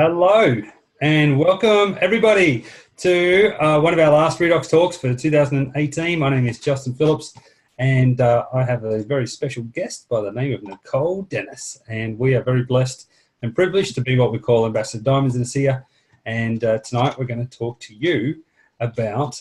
Hello and welcome everybody to one of our last Redox talks for 2018. My name is Justin Phillips and I have a very special guest by the name of Nicole Dennis, and we are very blessed and privileged to be what we call Ambassador Diamonds in the Seer. And tonight we're going to talk to you about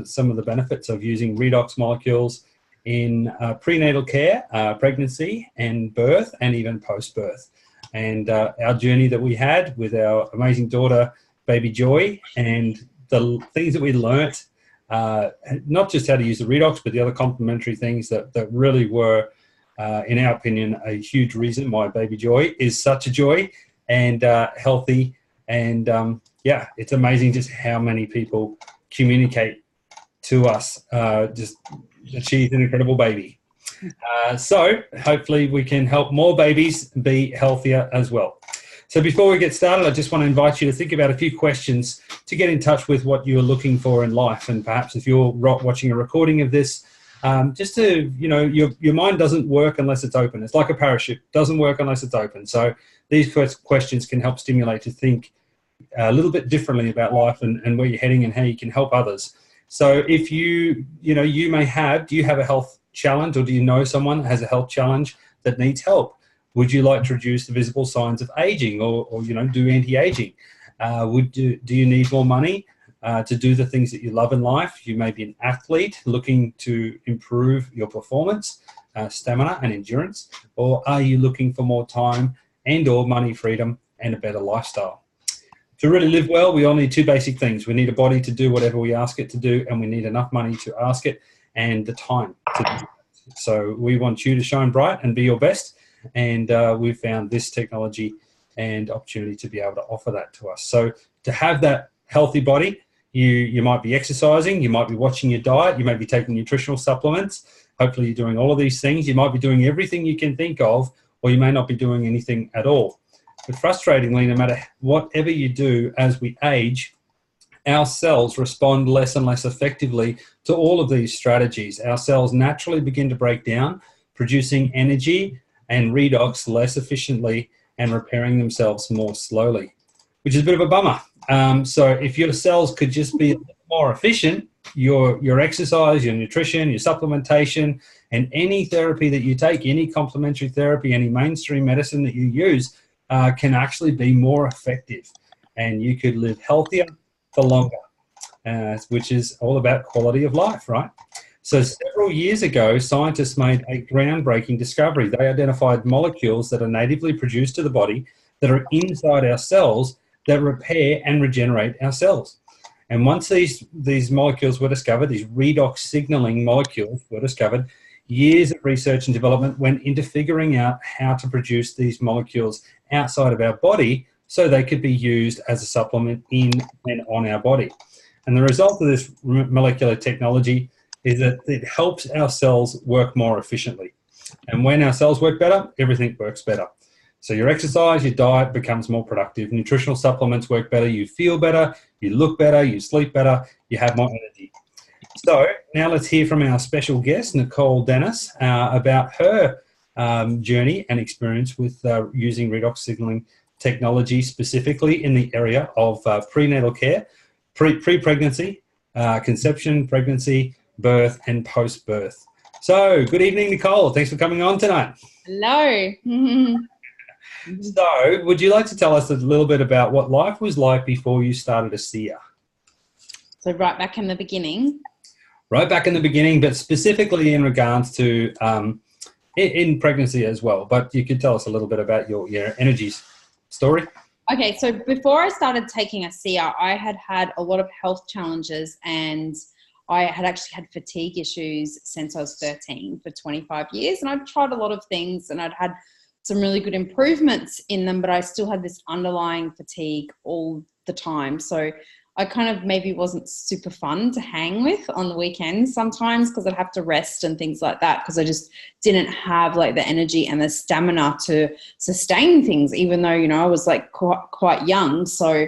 some of the benefits of using redox molecules in prenatal care, pregnancy and birth, and even post-birth. And our journey that we had with our amazing daughter, baby Joy, and the things that we learnt, not just how to use the redox, but the other complementary things that really were, in our opinion, a huge reason why baby Joy is such a joy and healthy. And yeah, it's amazing just how many people communicate to us just that she's an incredible baby. So hopefully we can help more babies be healthier as well. So before we get started, I just want to invite you to think about a few questions to get in touch with what you're looking for in life. And perhaps if you're watching a recording of this, just to, your mind doesn't work unless it's open. It's like a parachute, doesn't work unless it's open. So these questions can help stimulate to think a little bit differently about life and where you're heading and how you can help others. So if do you have a health challenge, or do you know someone that has a health challenge that needs help? Would you like to reduce the visible signs of aging, or do anti-aging? Do you need more money to do the things that you love in life? You may be an athlete looking to improve your performance, stamina and endurance, or are you looking for more time and or money, freedom, and a better lifestyle? To really live well, we all need two basic things. We need a body to do whatever we ask it to do, and we need enough money to ask it and the time to do it. So we want you to shine bright and be your best, and we've found this technology and opportunity to be able to offer that to us. So to have that healthy body, you might be exercising, you might be watching your diet, you might be taking nutritional supplements. Hopefully you're doing all of these things. You might be doing everything you can think of, or you may not be doing anything at all. But frustratingly, no matter whatever you do as we age, our cells respond less and less effectively to all of these strategies. Our cells naturally begin to break down, producing energy and redox less efficiently and repairing themselves more slowly, which is a bit of a bummer. So if your cells could just be a little more efficient, your exercise, your nutrition, your supplementation, and any therapy that you take, any complementary therapy, any mainstream medicine that you use can actually be more effective, and you could live healthier for longer, which is all about quality of life, right? So several years ago, scientists made a groundbreaking discovery. They identified molecules that are natively produced to the body that are inside our cells that repair and regenerate our cells. And once these molecules were discovered, these redox signaling molecules were discovered, years of research and development went into figuring out how to produce these molecules outside of our body so they could be used as a supplement in and on our body. And the result of this molecular technology is that it helps our cells work more efficiently. And when our cells work better, everything works better. So your exercise, your diet becomes more productive, nutritional supplements work better, you feel better, you look better, you sleep better, you have more energy. So now let's hear from our special guest, Nicole Dennis, about her journey and experience with using redox signaling technology, specifically in the area of prenatal care, pre-pregnancy, conception, pregnancy, birth, and post-birth. So good evening, Nicole. Thanks for coming on tonight. Hello. So would you like to tell us a little bit about what life was like before you started a seer? So right back in the beginning. Right back in the beginning, but specifically in regards to in pregnancy as well. But you could tell us a little bit about your energies story. Okay, so before I started taking a seer, I had a lot of health challenges, and I had actually had fatigue issues since I was 13 for 25 years. And I'd tried a lot of things and I'd had some really good improvements in them, but I still had this underlying fatigue all the time. So I kind of maybe wasn't super fun to hang with on the weekends sometimes, because I'd have to rest and things like that, because I just didn't have like the energy and the stamina to sustain things, even though, I was like quite young. So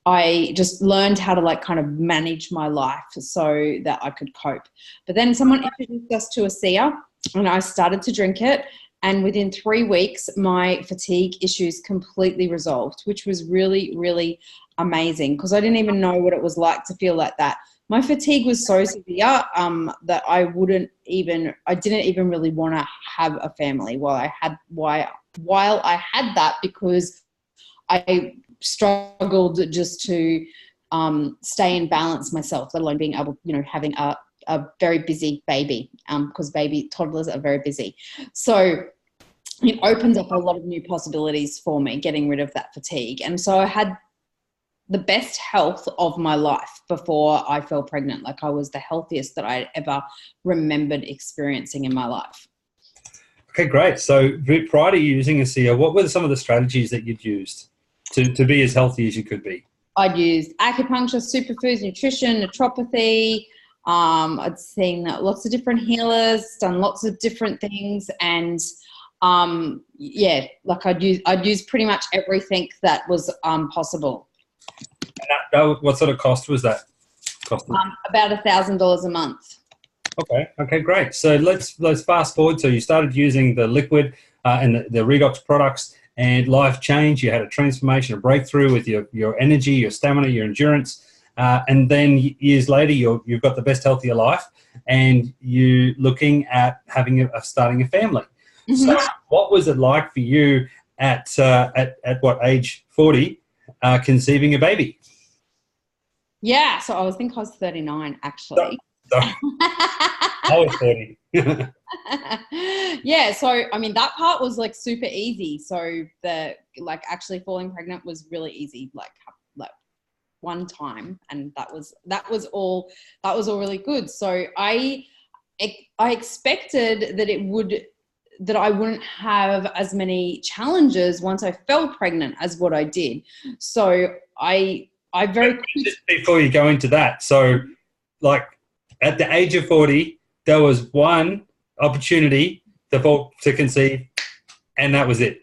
I just learned how to like kind of manage my life so that I could cope. But then someone introduced us to a seer and I started to drink it. And within 3 weeks, my fatigue issues completely resolved, which was really, really amazing because I didn't even know what it was like to feel like that. My fatigue was so severe that I didn't even really want to have a family while I had that, because I struggled just to stay in balance myself, let alone being able, having a very busy baby, because toddlers are very busy. So it opened up a lot of new possibilities for me, getting rid of that fatigue. And so I had the best health of my life before I fell pregnant. Like, I was the healthiest that I ever remembered experiencing in my life. Okay, great. So prior to using ASEA, what were some of the strategies that you'd used to be as healthy as you could be? I'd used acupuncture, superfoods, nutrition, naturopathy. I'd seen lots of different healers, done lots of different things, and I'd use pretty much everything that was possible. What sort of cost was that? About $1,000 a month. Okay, great. So let's fast forward. So you started using the liquid and the Redox products, and life changed. You had a transformation, a breakthrough with your energy, your stamina, your endurance, and then years later, you've got the best health of your life, and you looking at starting a family. Mm-hmm. So what was it like for you at what age? 40, conceiving a baby? Yeah, so I was 39 actually. I was 40. Yeah, so I mean that part was like super easy. So actually falling pregnant was really easy, like one time, and that was all really good. So I expected that I wouldn't have as many challenges once I fell pregnant as what I did. So I very quickly, just before you go into that, so like at the age of 40, there was one opportunity to conceive, and that was it.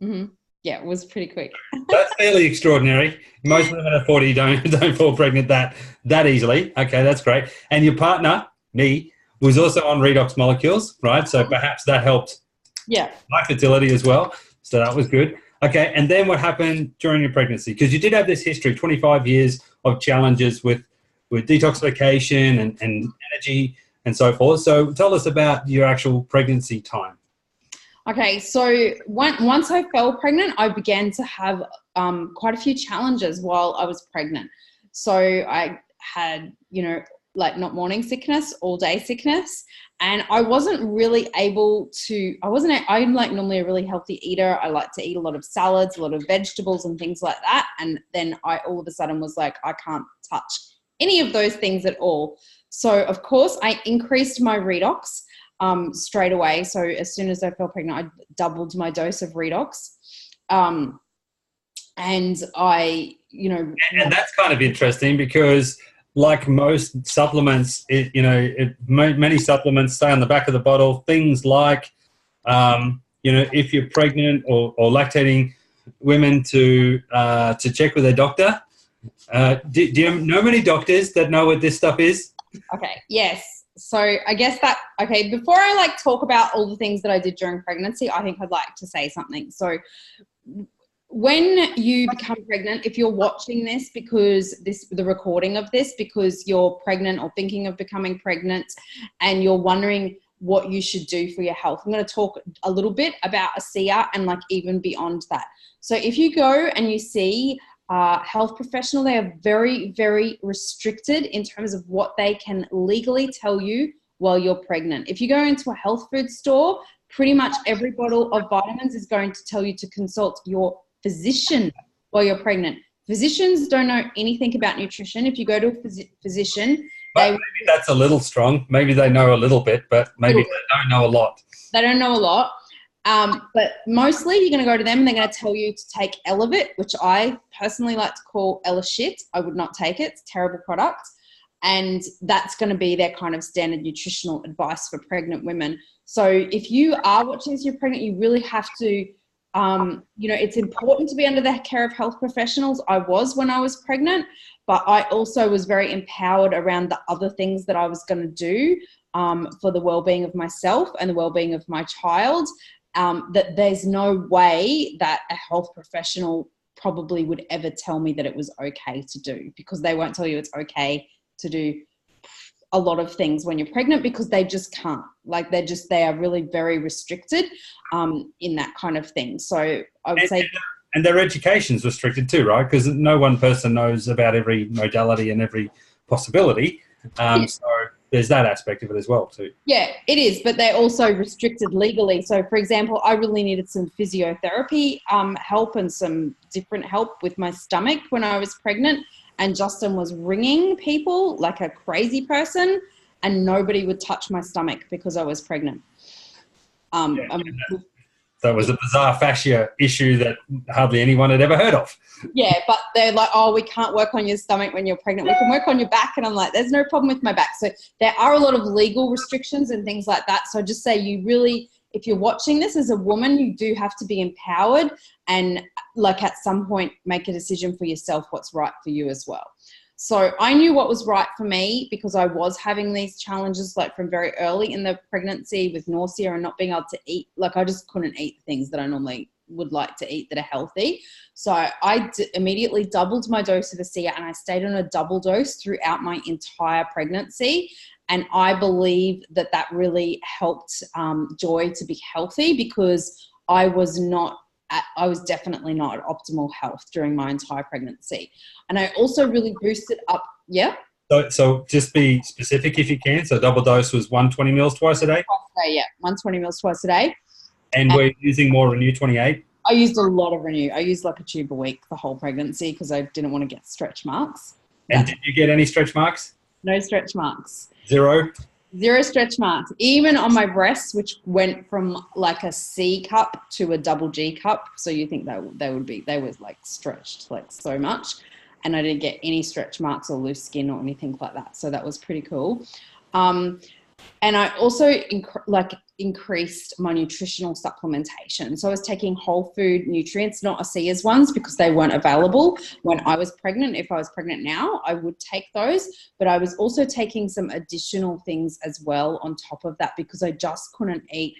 Mm-hmm. Yeah, it was pretty quick. That's fairly extraordinary. Most women at 40 don't fall pregnant that easily. Okay, that's great. And your partner, me, was also on Redox molecules, right? So perhaps that helped. Yeah. My fertility as well. So that was good. Okay, and then what happened during your pregnancy? Because you did have this history, 25 years of challenges with detoxification and energy and so forth. So tell us about your actual pregnancy time. Okay, so once I fell pregnant, I began to have quite a few challenges while I was pregnant. So I had, not morning sickness, all day sickness. And I wasn't really able to, I'm like normally a really healthy eater. I like to eat a lot of salads, a lot of vegetables and things like that. And then I all of a sudden was like, I can't touch any of those things at all. So of course I increased my Redox straight away. So as soon as I fell pregnant, I doubled my dose of Redox. And I, and that's kind of interesting because like most supplements, many supplements say on the back of the bottle things like, if you're pregnant or lactating women to check with their doctor. Do you know many doctors that know what this stuff is? Okay. Yes. So I guess before I talk about all the things that I did during pregnancy, I think I'd like to say something. So when you become pregnant, if you're watching this the recording of this, because you're pregnant or thinking of becoming pregnant and you're wondering what you should do for your health, I'm going to talk a little bit about ASEA and even beyond that. So if you go and you see health professional, they are very, very restricted in terms of what they can legally tell you while you're pregnant. If you go into a health food store, pretty much every bottle of vitamins is going to tell you to consult your physician while you're pregnant. Physicians don't know anything about nutrition. If you go to a physician, maybe that's a little strong. Maybe they know a little bit, but maybe they don't know a lot. They don't know a lot. But mostly you're going to go to them and they're going to tell you to take Elevate, which I personally like to call Ella shit. I would not take it. It's a terrible product. And that's going to be their kind of standard nutritional advice for pregnant women. So if you are watching this, you're pregnant, you really have to, it's important to be under the care of health professionals. I was when I was pregnant, but I also was very empowered around the other things that I was going to do for the well-being of myself and the well-being of my child, that there's no way that a health professional probably would ever tell me that it was okay to do, because they won't tell you it's okay to do a lot of things when you're pregnant, because they just can't. Like, they are really very restricted in that kind of thing. So I would say... And their education's restricted too, right? Because no one person knows about every modality and every possibility. So there's that aspect of it as well too. Yeah, it is, but they're also restricted legally. So, for example, I really needed some physiotherapy help and some different help with my stomach when I was pregnant, and Justin was ringing people like a crazy person, and nobody would touch my stomach because I was pregnant. That was a bizarre fascia issue that hardly anyone had ever heard of. Yeah, but they're like, oh, we can't work on your stomach when you're pregnant. We can work on your back. And I'm like, there's no problem with my back. So there are a lot of legal restrictions and things like that. So I just say, you really, if you're watching this as a woman, you do have to be empowered and, like, at some point make a decision for yourself what's right for you as well. So I knew what was right for me because I was having these challenges, like, from very early in the pregnancy with nausea and not being able to eat. Like, I just couldn't eat things that I normally would like to eat that are healthy. So I immediately doubled my dose of ASEA, and I stayed on a double dose throughout my entire pregnancy. And I believe that that really helped Joy to be healthy, because I was definitely not at optimal health during my entire pregnancy. And I also really boosted up. Yeah. So just be specific if you can. So double dose was 120 mils twice a day? Twice a day, yeah. 120 mils twice a day. And we're using more Renew 28? I used a lot of Renew. I used like a tube a week the whole pregnancy because I didn't want to get stretch marks. And did you get any stretch marks? No stretch marks. Zero Stretch marks. Even on my breasts, which went from like a C cup to a double G cup. So you think they was like stretched like so much. And I didn't get any stretch marks or loose skin or anything like that. So that was pretty cool. And I also increased my nutritional supplementation. So I was taking whole food nutrients, not ASEA's ones, because they weren't available when I was pregnant. If I was pregnant now, I would take those. But I was also taking some additional things as well on top of that, because I just couldn't eat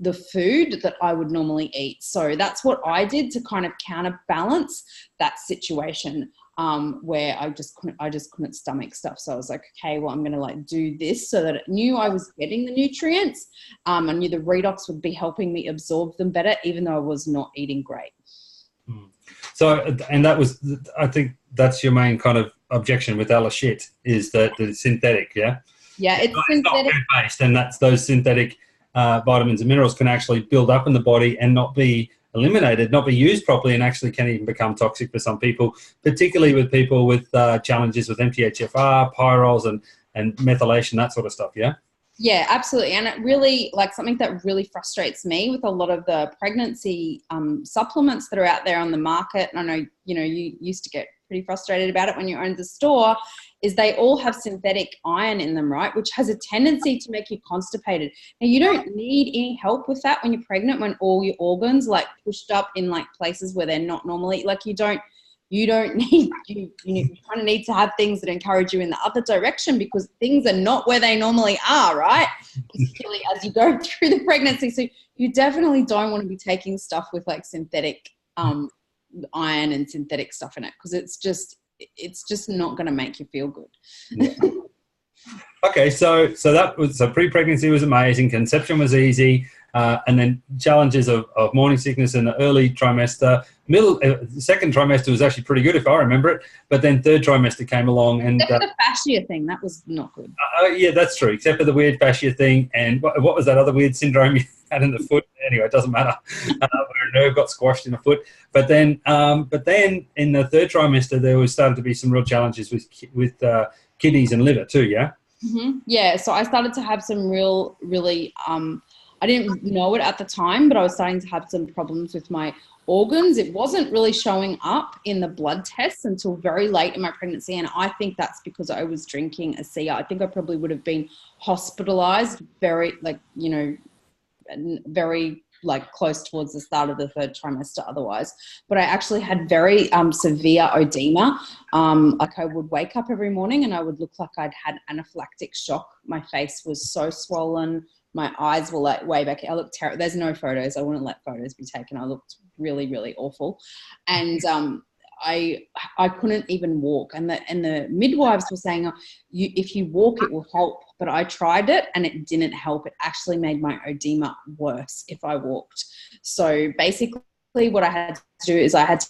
the food that I would normally eat. So that's what I did to kind of counterbalance that situation. Where I just couldn't stomach stuff. So I was like, okay, well, I'm going to like do this so that it knew I was getting the nutrients. I knew the Redox would be helping me absorb them better, even though I was not eating great. So, and that was, I think that's your main kind of objection with Alashit, is that the synthetic, yeah? Yeah, it's synthetic. Not food-based, and that's those synthetic vitamins and minerals can actually build up in the body and not be eliminated, not be used properly, and actually can even become toxic for some people, particularly with people with challenges with MTHFR, pyrols, and methylation, that sort of stuff, yeah? Yeah, absolutely. And it really, like, something that really frustrates me with a lot of the pregnancy supplements that are out there on the market, and I know, you used to get pretty frustrated about it when you owned the store, is they all have synthetic iron in them, right? Which has a tendency to make you constipated. Now, you don't need any help with that when you're pregnant, when all your organs like pushed up in like places where they're not normally, like you don't need, you kind of need to have things that encourage you in the other direction, because things are not where they normally are, right? Particularly as you go through the pregnancy. So you definitely don't want to be taking stuff with like synthetic iron and synthetic stuff in it, because it's just not going to make you feel good. Yeah. Okay, so pre-pregnancy was amazing, conception was easy, and then challenges of morning sickness in the early trimester. Second trimester was actually pretty good if I remember it, but then third trimester came along and except for the fascia thing, that was not good. Yeah, that's true. Except for the weird fascia thing, and what was that other weird syndrome you had in the foot? Anyway, it doesn't matter. Where a nerve got squashed in the foot. But then in the third trimester, there was started to be some real challenges with kidneys and liver too. Yeah. Mm-hmm. Yeah. So I started to have some really. I didn't know it at the time, but I was starting to have some problems with my organs. It wasn't really showing up in the blood tests until very late in my pregnancy, and I think that's because I was drinking ASEA. I think I probably would have been hospitalized very like close towards the start of the 3rd trimester otherwise. But I actually had very severe edema. Like I would wake up every morning and I would look like I'd had anaphylactic shock. My face was so swollen. My eyes were like way back. I looked terrible. There's no photos. I wouldn't let photos be taken. I looked really, really awful. And I couldn't even walk. And the midwives were saying, oh, if you walk, it will help. But I tried it and it didn't help. It actually made my edema worse if I walked. So basically what I had to do is I had to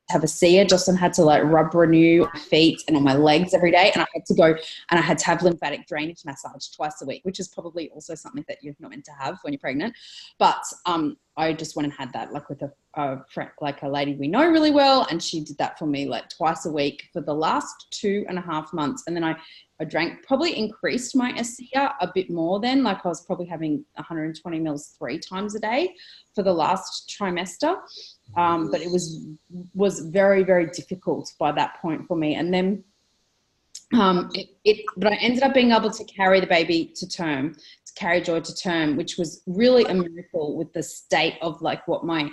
have a seer. Justin had to like rub renew my feet and on my legs every day. And I had to go and I had to have lymphatic drainage massage twice a week, which is probably also something that you're not meant to have when you're pregnant. But I just went and had that like with a friend, like a lady we know really well. And she did that for me like twice a week for the last 2.5 months. And then I drank, probably increased my ASEA a bit more then. Like I was probably having 120 mils 3 times a day for the last trimester. But it was very, very difficult by that point for me. And then but I ended up being able to carry the baby to term, to carry Joy to term, which was really a miracle with the state of like what my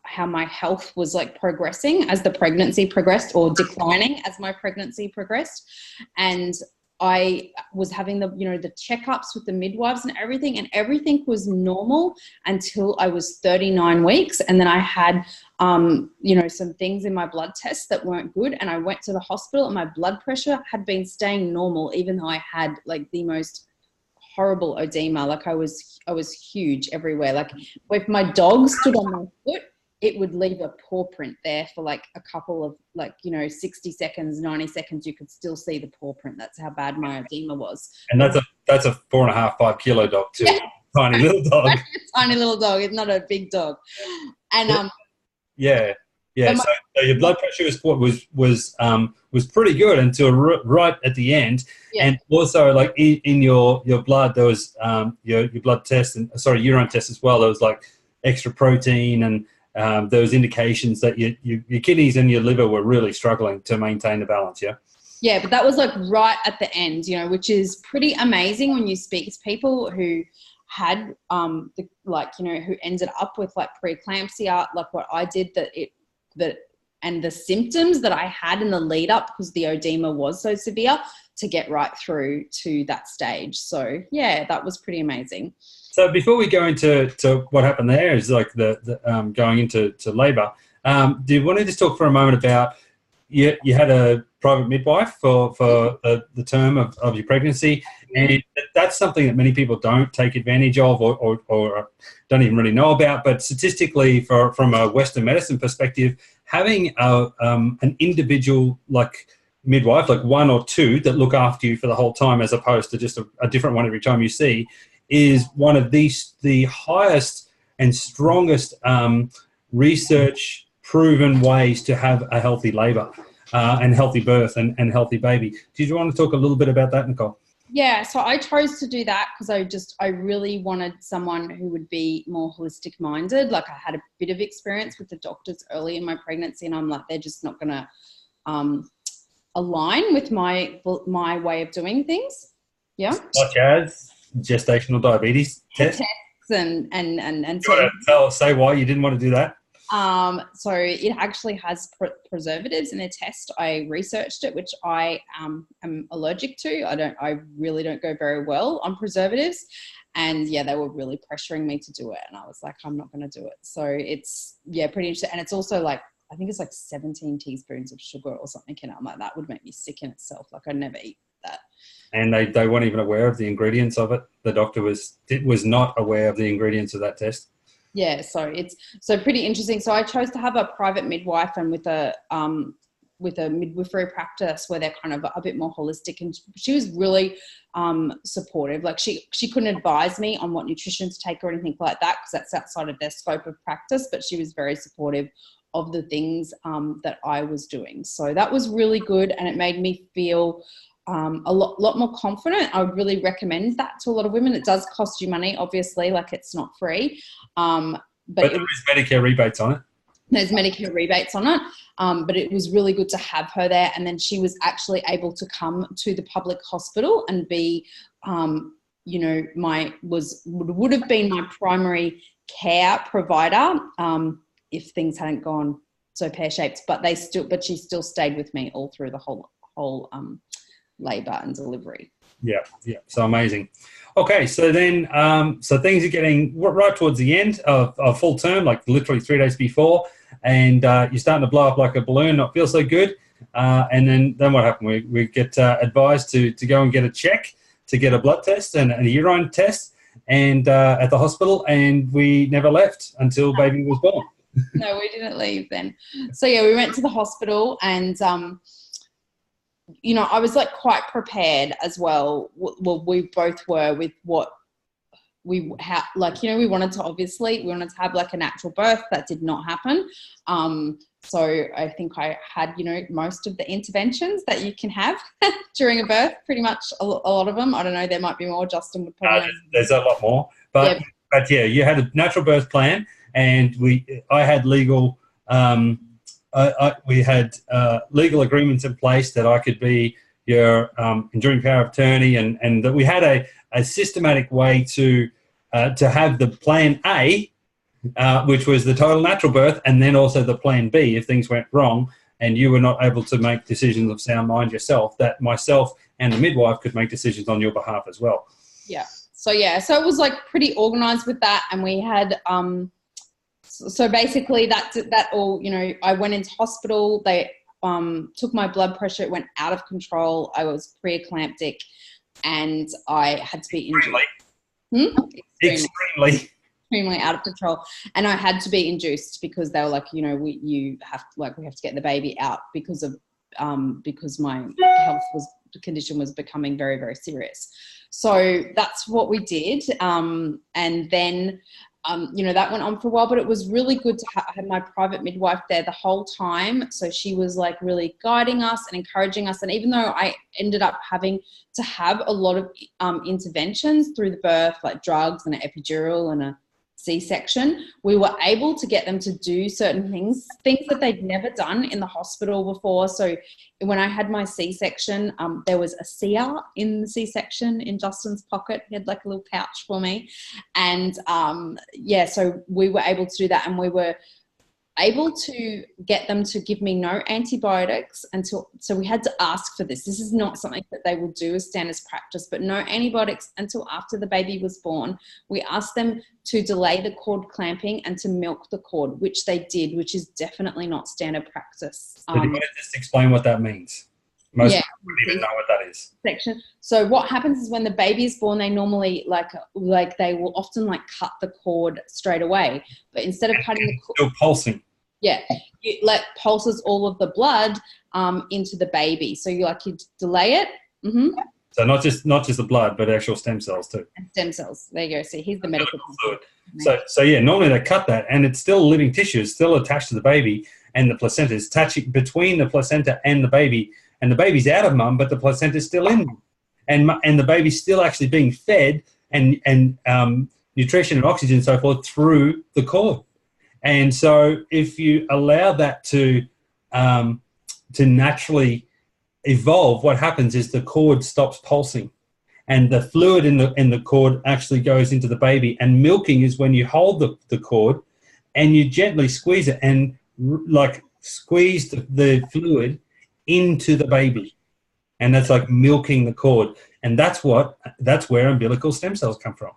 how my health was like progressing as the pregnancy progressed, or declining as my pregnancy progressed. And I was having the checkups with the midwives and everything was normal until I was 39 weeks. And then I had, some things in my blood tests that weren't good. And I went to the hospital and my blood pressure had been staying normal, even though I had like the most horrible edema. Like I was huge everywhere. Like if my dog stood on my foot, it would leave a paw print there for like a couple of 60 seconds, 90 seconds. You could still see the paw print. That's how bad my edema was. And that's a 4.5, 5 kilo dog too. Yeah. Tiny little dog. Tiny little dog. It's not a big dog. And yeah. So your blood pressure was pretty good until right at the end. Yeah. And also like in your blood there was your blood test and urine test as well. There was like extra protein and those indications that your kidneys and your liver were really struggling to maintain the balance. Yeah, but that was like right at the end, which is pretty amazing when you speak to people who had who ended up with like preeclampsia, like what I did, and the symptoms that I had in the lead up because the edema was so severe, to get right through to that stage. So yeah, that was pretty amazing. So before we go into what happened there, is like the going into labour. Do you want to just talk for a moment about you had a private midwife for the term of your pregnancy, and that's something that many people don't take advantage of or don't even really know about. But statistically, from a Western medicine perspective, having an individual like midwife, like one or two that look after you for the whole time, as opposed to just a different one every time you see, is one of the highest and strongest research proven ways to have a healthy labour and healthy birth and healthy baby. Did you want to talk a little bit about that, Nicole? Yeah, so I chose to do that because I really wanted someone who would be more holistic minded. Like I had a bit of experience with the doctors early in my pregnancy, and I'm like, they're just not going to align with my way of doing things. Yeah. Such as gestational diabetes tests and say why you didn't want to do that. So it actually has preservatives in a test. I researched it, which I am allergic to. I really don't go very well on preservatives. And yeah, they were really pressuring me to do it. And I was like, I'm not going to do it. So it's, pretty interesting. And it's also like, I think it's like 17 teaspoons of sugar or something in it. I'm like, that would make me sick in itself. Like I'd never eat that. And they weren't even aware of the ingredients of it. The doctor was not aware of the ingredients of that test. Yeah, so it's pretty interesting. So I chose to have a private midwife and with a midwifery practice where they're kind of a bit more holistic, and she was really supportive. Like she couldn't advise me on what nutrition to take or anything like that because that's outside of their scope of practice, but she was very supportive of the things that I was doing. So that was really good, and it made me feel a lot more confident. I would really recommend that to a lot of women. It does cost you money, obviously, like it's not free. But there is Medicare rebates on it. There's Medicare rebates on it. But it was really good to have her there. And then she was actually able to come to the public hospital and be, would have been my primary care provider if things hadn't gone so pear-shaped, but she still stayed with me all through the whole labour and delivery. Yeah. So amazing. Okay, so then, so things are getting right towards the end of full term, like literally 3 days before, and you're starting to blow up like a balloon, not feel so good. And then what happened? We get advised to go and get a check, to get a blood test and a urine test, and at the hospital, and we never left until baby was born. No, we didn't leave then. So yeah, we went to the hospital, and I was like quite prepared as well. Well, we both were with what we had. Like, we wanted to have like a natural birth. That did not happen. So I think I had, most of the interventions that you can have during a birth, pretty much a lot of them. I don't know, there might be more. Justin would probably know. There's a lot more. But yeah, you had a natural birth plan, and I had legal we had legal agreements in place that I could be your enduring power of attorney, and that we had a systematic way to have the plan A, which was the total natural birth, and then also the plan B if things went wrong and you were not able to make decisions of sound mind yourself, that myself and the midwife could make decisions on your behalf as well. Yeah. So it was like pretty organised with that, and we had so basically that all, I went into hospital. They took my blood pressure. It went out of control. I was pre-eclamptic, and I had to be extremely out of control, and I had to be induced because they were like, we have to get the baby out because my condition was becoming very, very serious. So that's what we did, and then that went on for a while, but it was really good to have my private midwife there the whole time. So she was like really guiding us and encouraging us. And even though I ended up having to have a lot of interventions through the birth, like drugs and an epidural and a C-section, we were able to get them to do certain things that they'd never done in the hospital before. So when I had my C-section, there was a sear in the C-section in Justin's pocket. He had like a little pouch for me. And so we were able to do that, and we were able to get them to give me no antibiotics so we had to ask for this. This is not something that they will do as standard practice, but no antibiotics until after the baby was born. We asked them to delay the cord clamping and to milk the cord, which they did, which is definitely not standard practice. So do you want to just explain what that means? Most people don't even know what that is. Section. So what happens is when the baby is born, they normally like they will often like cut the cord straight away, but instead of cutting the cord, still pulsing. Yeah, it pulses all of the blood into the baby. So you delay it. Mm-hmm. So not just the blood, but actual stem cells too. And stem cells. There you go. See, here's the medical fluid. So yeah, normally they cut that, and it's still living tissue. It's still attached to the baby, and the placenta is touching between the placenta and the baby. And the baby's out of mum, but the placenta is still in mum. And the baby's still actually being fed and nutrition and oxygen and so forth through the cord. And so if you allow that to naturally evolve, what happens is the cord stops pulsing, and the fluid in the cord actually goes into the baby. And milking is when you hold the cord and you gently squeeze it and squeeze the fluid into the baby. And that's like milking the cord. And that's where umbilical stem cells come from.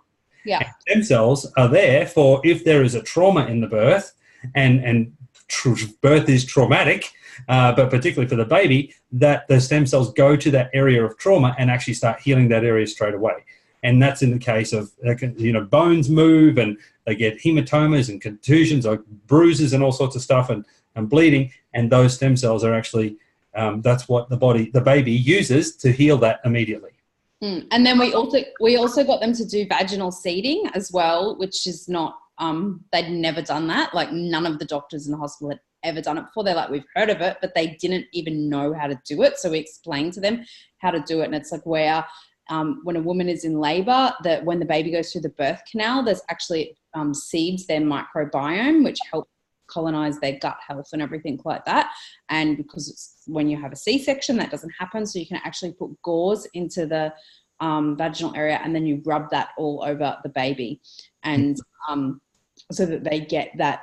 Yeah. And stem cells are there for if there is a trauma in the birth, and birth is traumatic, but particularly for the baby, that the stem cells go to that area of trauma and actually start healing that area straight away. And that's in the case of, bones move and they get hematomas and contusions, like bruises and all sorts of stuff, and bleeding. And those stem cells are actually, that's what the baby uses to heal that immediately. And then we also got them to do vaginal seeding as well, which is not, they'd never done that. Like none of the doctors in the hospital had ever done it before. They're like, we've heard of it, but they didn't even know how to do it. So we explained to them how to do it. And it's like where when a woman is in labor, that when the baby goes through the birth canal, there's actually seeds their microbiome, which help colonize their gut health and everything like that. And because it's when you have a C-section, that doesn't happen. So you can actually put gauze into the vaginal area, and then you rub that all over the baby. And so that they get that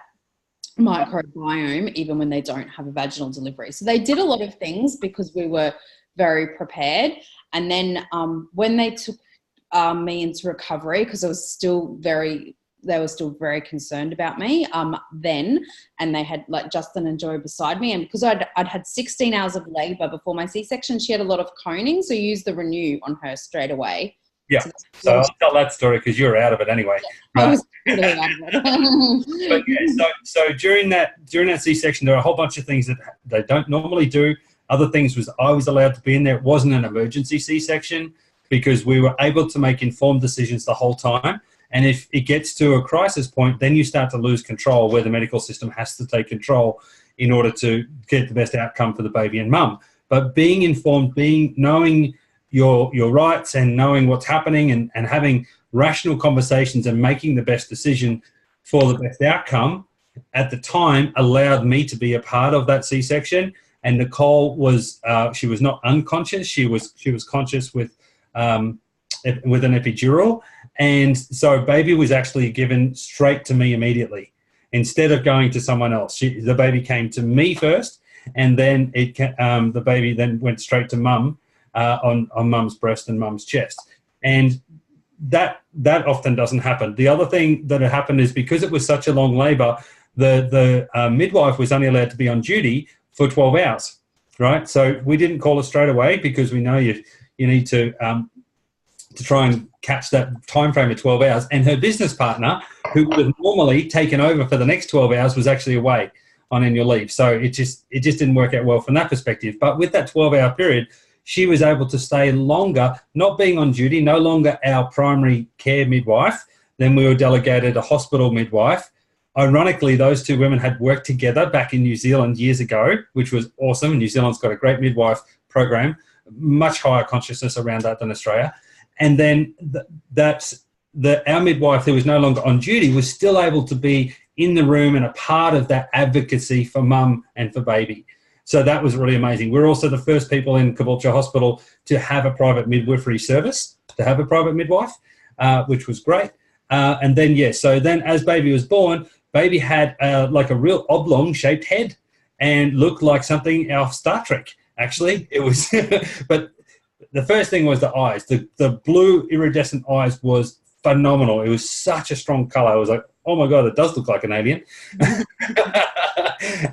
microbiome even when they don't have a vaginal delivery. So they did a lot of things because we were very prepared. And then when they took me into recovery, because they were still very concerned about me then, and they had like Justin and Joe beside me, and because I'd had 16 hours of labour before my C-section, she had a lot of coning, so used the Renew on her straight away. Yeah, so I'll tell that story because you're out of it anyway. Yeah, I was totally out of it. But yeah, so during that C-section, there are a whole bunch of things that they don't normally do. Other things was I was allowed to be in there. It wasn't an emergency C-section because we were able to make informed decisions the whole time. And if it gets to a crisis point, then you start to lose control, where the medical system has to take control in order to get the best outcome for the baby and mum. But being informed, knowing your rights and knowing what's happening and having rational conversations and making the best decision for the best outcome at the time allowed me to be a part of that C-section. And Nicole was, she was not unconscious. She was conscious with an epidural. And so baby was actually given straight to me immediately instead of going to someone else. The baby came to me first, and then the baby then went straight to mum on mum's breast and mum's chest. And that often doesn't happen. The other thing that had happened is because it was such a long labour, the midwife was only allowed to be on duty for 12 hours, right? So we didn't call her straight away because we know you need to try and catch that time frame of 12 hours. And her business partner, who would have normally taken over for the next 12 hours, was actually away on annual leave. So it just didn't work out well from that perspective. But with that 12-hour period, she was able to stay longer, not being on duty, no longer our primary care midwife. Then we were delegated a hospital midwife. Ironically, those two women had worked together back in New Zealand years ago, which was awesome. New Zealand's got a great midwife program, much higher consciousness around that than Australia. And then our midwife, who was no longer on duty, was still able to be in the room and a part of that advocacy for mum and for baby. So that was really amazing. We're also the first people in Caboolture Hospital to have a private midwifery service, to have a private midwife, which was great. And then, so then as baby was born, baby had like a real oblong-shaped head and looked like something off Star Trek, actually. It was, but the first thing was the eyes. The blue iridescent eyes was phenomenal. It was such a strong color. I was like, oh my God, it does look like an alien.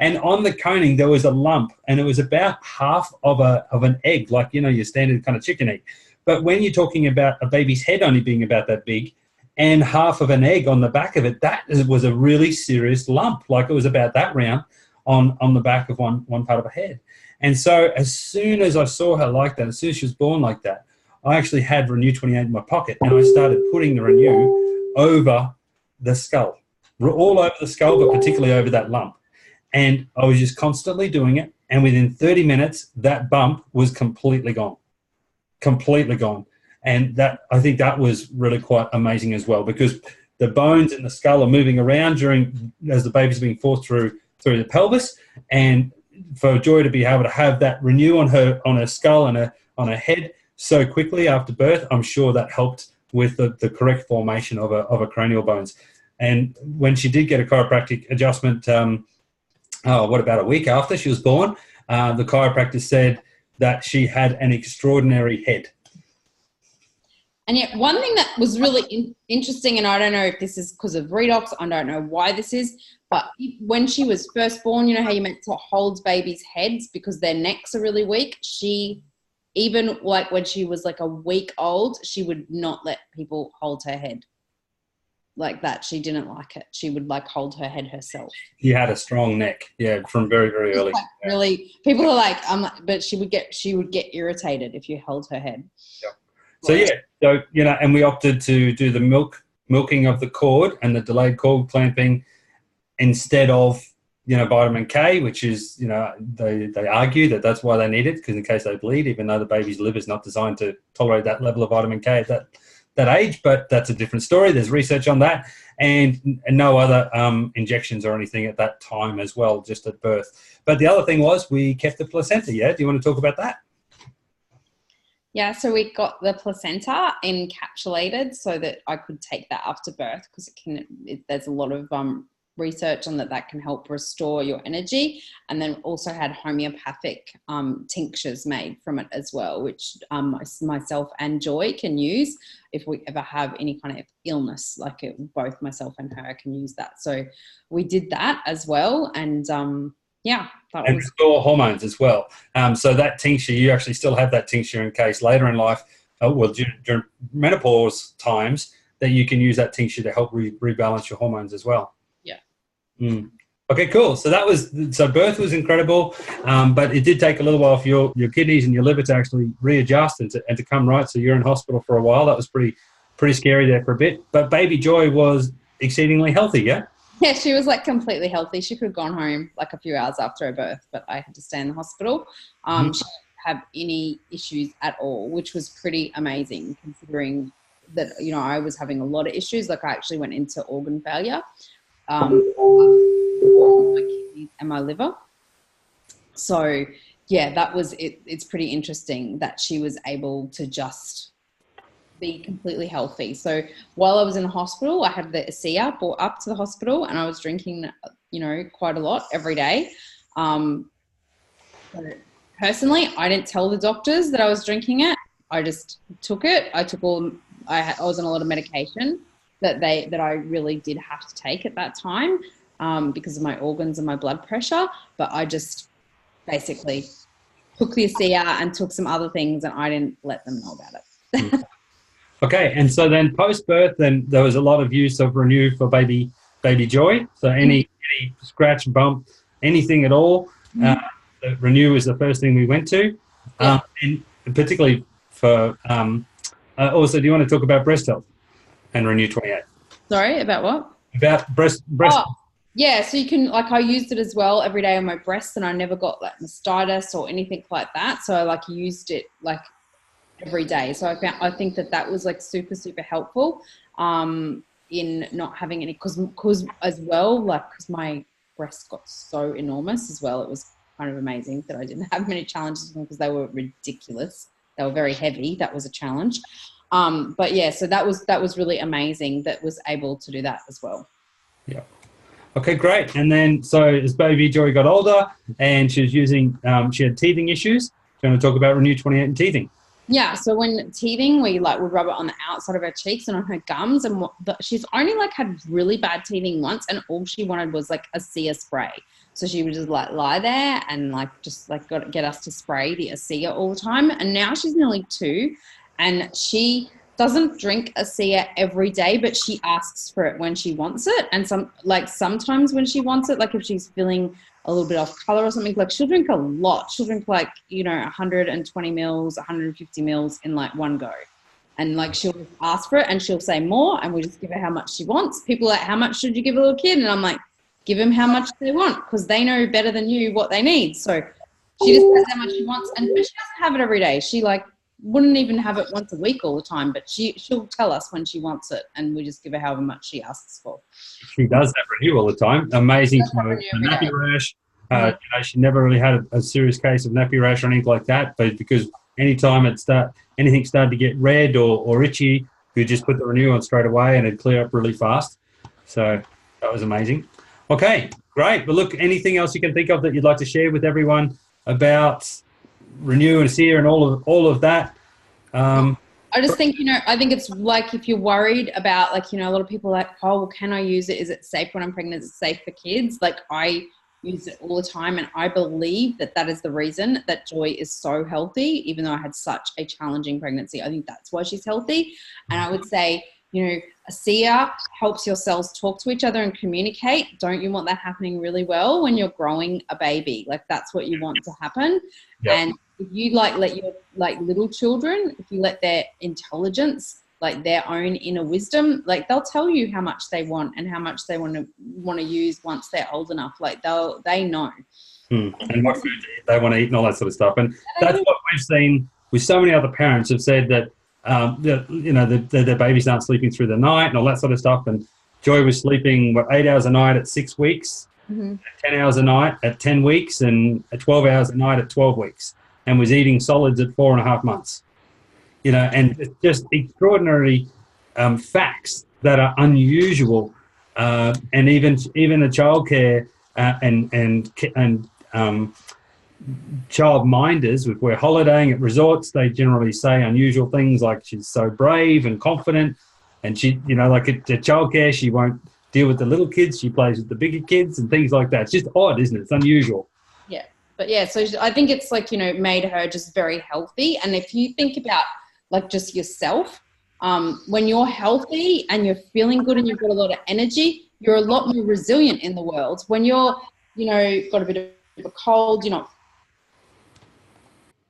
And on the coning, there was a lump, and it was about half of an egg, like, your standard kind of chicken egg. But when you're talking about a baby's head only being about that big and half of an egg on the back of it, that was a really serious lump. Like, it was about that round on the back of one part of her head. And so as soon as I saw her like that, as soon as she was born like that, I actually had Renew 28 in my pocket, and I started putting the Renew over the skull, all over the skull, but particularly over that lump. And I was just constantly doing it. And within 30 minutes, that bump was completely gone. And I think that was really quite amazing as well, because the bones in the skull are moving around as the baby's being forced through the pelvis. And for Joy to be able to have that Renew on her skull and on her head so quickly after birth, I'm sure that helped with the correct formation of a cranial bones. And when she did get a chiropractic adjustment, about a week after she was born, the chiropractor said that she had an extraordinary head. And yet one thing that was really interesting, and I don't know if this is because of Redox, I don't know why this is, but when she was first born, you know how you meant to hold babies' heads because their necks are really weak? Even like when she was like a week old, she would not let people hold her head like that. She didn't like it. She would like hold her head herself. She had a strong neck, from very, very early. Like really, people are like, but she would get irritated if you held her head. Yeah. So and we opted to do the milking of the cord and the delayed cord clamping instead of vitamin K, which is they argue that's why they need it, because in case they bleed, even though the baby's liver is not designed to tolerate that level of vitamin K at that age, but that's a different story. There's research on that, and no other injections or anything at that time as well, just at birth. But the other thing was we kept the placenta. Do you want to talk about that? Yeah, so we got the placenta encapsulated so that I could take that after birth, because there's a lot of research on that can help restore your energy. And then also had homeopathic tinctures made from it as well, which myself and Joy can use if we ever have any kind of illness. Both myself and her can use that. So we did that as well. And yeah, and restore hormones as well. So that tincture, you actually still have that tincture in case later in life, during menopause times, that you can use that tincture to help rebalance your hormones as well. Yeah. Okay, cool. So birth was incredible, but it did take a little while for your kidneys and your liver to actually readjust and to come right. So you're in hospital for a while. That was pretty scary there for a bit. But baby Joy was exceedingly healthy, yeah? Yeah, she was completely healthy. She could have gone home a few hours after her birth, but I had to stay in the hospital. She didn't have any issues at all, which was pretty amazing considering that, I was having a lot of issues. I actually went into organ failure, my kidneys and my liver. So yeah, that was it. It's pretty interesting that she was able to just be completely healthy. So while I was in the hospital, I had the ASEA brought up to the hospital, and I was drinking, quite a lot every day. Personally, I didn't tell the doctors that I was drinking it. I just took it. I was on a lot of medication that I really did have to take at that time because of my organs and my blood pressure. But I just basically took the ASEA and took some other things, and I didn't let them know about it. Okay, and so then post-birth, then there was a lot of use of Renew for baby Joy. So any scratch, bump, anything at all, Renew is the first thing we went to. Yeah. And particularly for, also, do you want to talk about breast health and Renew 28? Sorry, about what? About breast. Oh, yeah, so you can, I used it as well every day on my breasts, and I never got mastitis or anything like that. So I used it every day. So I think that was super, super helpful in not having any, because as well, because my breasts got so enormous as well. It was kind of amazing that I didn't have many challenges because they were ridiculous. They were very heavy. That was a challenge. But yeah, so that was really amazing that was able to do that as well. Yeah. Okay, great. And then, so as baby Joy got older and she was using, she had teething issues. Do you want to talk about Renew 28 and teething? Yeah, so when teething, we would rub it on the outside of her cheeks and on her gums, and she's only had really bad teething once, and all she wanted was a ASEA spray. So she would just lie there and get us to spray the ASEA all the time. And now she's nearly 2, and she doesn't drink ASEA every day, but she asks for it when she wants it. And sometimes when she wants it, if she's feeling a little bit off color or something, she'll drink a lot. She'll drink 120 mils, 150 mils in one go. And she'll ask for it and she'll say more, and we just give her how much she wants. People are how much should you give a little kid? And I'm give them how much they want, because they know better than you what they need. So she just says how much she wants, and she doesn't have it every day. She wouldn't even have it once a week all the time, but she'll tell us when she wants it, and we just give her however much she asks for. She does have Renew all the time. Amazing for nappy rash. She never really had a serious case of nappy rash or anything like that, but because anytime anything started to get red or itchy, we just put the Renew on straight away and it'd clear up really fast. So that was amazing. Okay, great. Well, look, anything else you can think of that you'd like to share with everyone about Renew and ASEA and all of that? I just think, I think it's if you're worried about a lot of people oh, well, can I use it? Is it safe when I'm pregnant? Is it safe for kids? I use it all the time, and I believe that is the reason that Joy is so healthy, even though I had such a challenging pregnancy. I think that's why she's healthy. And I would say, ASEA helps your cells talk to each other and communicate. Don't you want that happening really well when you're growing a baby? That's what you want to happen. Yep. And if you let your little children, if you let their intelligence, their own inner wisdom, they'll tell you how much they want and how much they want to use once they're old enough. They know. And what food they want to eat and all that sort of stuff. And that's what we've seen with so many other parents have said that their babies aren't sleeping through the night and all that sort of stuff. And Joy was sleeping 8 hours a night at 6 weeks, 10 hours a night at 10 weeks, and 12 hours a night at 12 weeks, and was eating solids at 4.5 months. and it's just extraordinary facts that are unusual, and even a childcare and child minders, if we're holidaying at resorts, they generally say unusual things like she's so brave and confident, and she, like at childcare, she won't deal with the little kids, she plays with the bigger kids and things like that. It's just odd, isn't it? It's unusual. Yeah. But yeah, so I think it's like, made her just very healthy. And if you think about like just yourself, when you're healthy and you're feeling good and you've got a lot of energy, you're a lot more resilient in the world. When you're, got a bit of a cold, you're not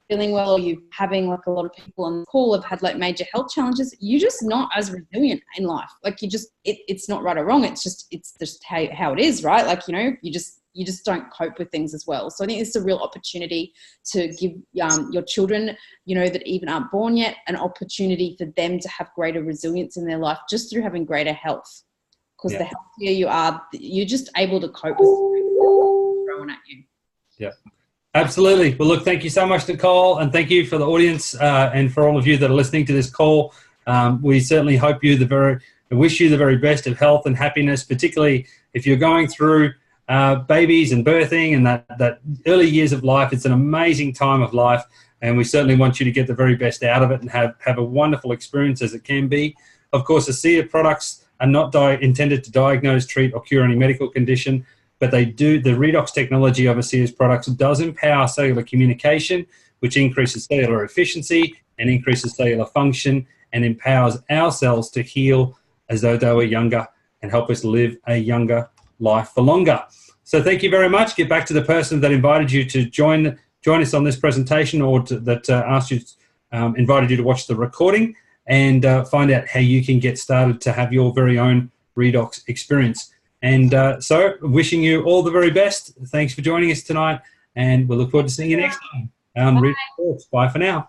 feeling well, or you're having like a lot of people on the call have had like major health challenges, you're just not as resilient in life. Like it's not right or wrong. It's just how it is, right? Like, you just don't cope with things as well. So I think it's a real opportunity to give your children, that even aren't born yet, an opportunity for them to have greater resilience in their life just through having greater health. Because the healthier you are, you're just able to cope with what's thrown at you. Yeah, absolutely. Well, look, thank you so much, Nicole, and thank you for the audience and for all of you that are listening to this call. We certainly hope wish you the very best of health and happiness, particularly if you're going through babies and birthing and that early years of life. It's an amazing time of life, and we certainly want you to get the very best out of it and have a wonderful experience as it can be. Of course, ASEA products are not intended to diagnose, treat, or cure any medical condition, but the Redox technology of ASEA's products does empower cellular communication, which increases cellular efficiency and increases cellular function and empowers our cells to heal as though they were younger and help us live a younger life for longer. So thank you very much. Get back to the person that invited you to join us on this presentation, or invited you to watch the recording, and find out how you can get started to have your very own Redox experience. And so wishing you all the very best. Thanks for joining us tonight, and we'll look forward to seeing you next time on Redox Talks. Bye for now.